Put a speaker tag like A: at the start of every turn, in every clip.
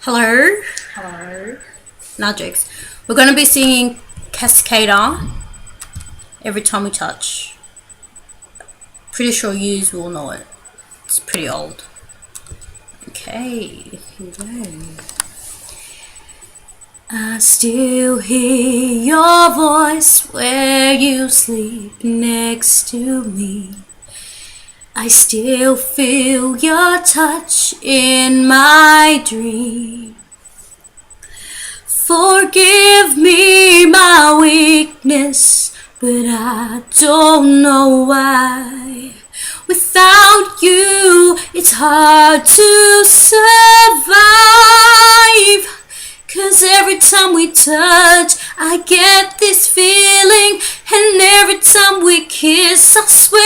A: Hello.
B: Hello.
A: Now jokes. We're going to be singing Cascada every time we touch. Pretty sure you will know it. It's pretty old. Okay, here we go. I still hear your voice where you sleep next to me. I still feel your touch in my dream. Forgive me my weakness, but I don't know why. Without you, it's hard to survive. 'Cause every time we touch, I get this feeling. And every time we kiss, I swear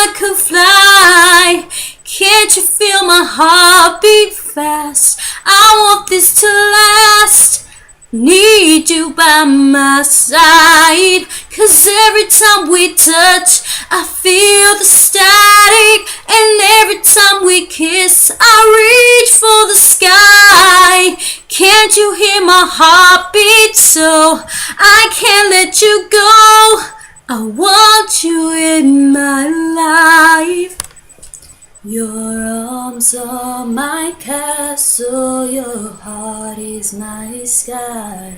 A: I could fly. Can't you feel my heart beat fast? I want this to last. Need you by my side. 'Cause every time we touch, I feel the static. And every time we kiss, I reach for the sky. Can't you hear my heartbeat? So I can't let you go. I want you in my life. Your arms are my castle, your heart is my sky.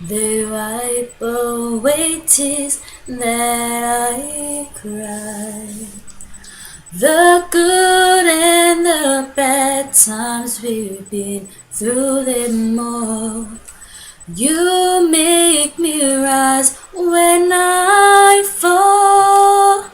A: They wipe away tears that I cry. The good and the bad times we've been through them all. You make me rise when I fall.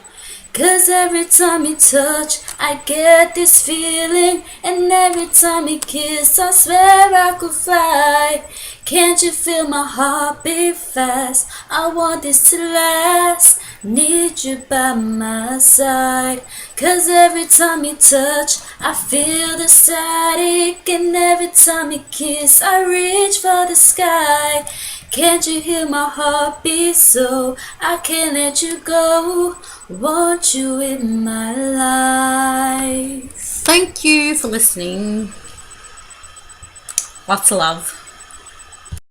A: 'Cause every time you touch, I get this feeling. And every time you kiss, I swear I could fly. Can't you feel my heart beat fast? I want this to last. Need you by my side. 'Cause every time you touch, I feel the static. And every time you kiss, I reach for the sky. Can't you hear my heartbeat? So I can't let you go. Want you in my life. Thank you for listening. Lots of love.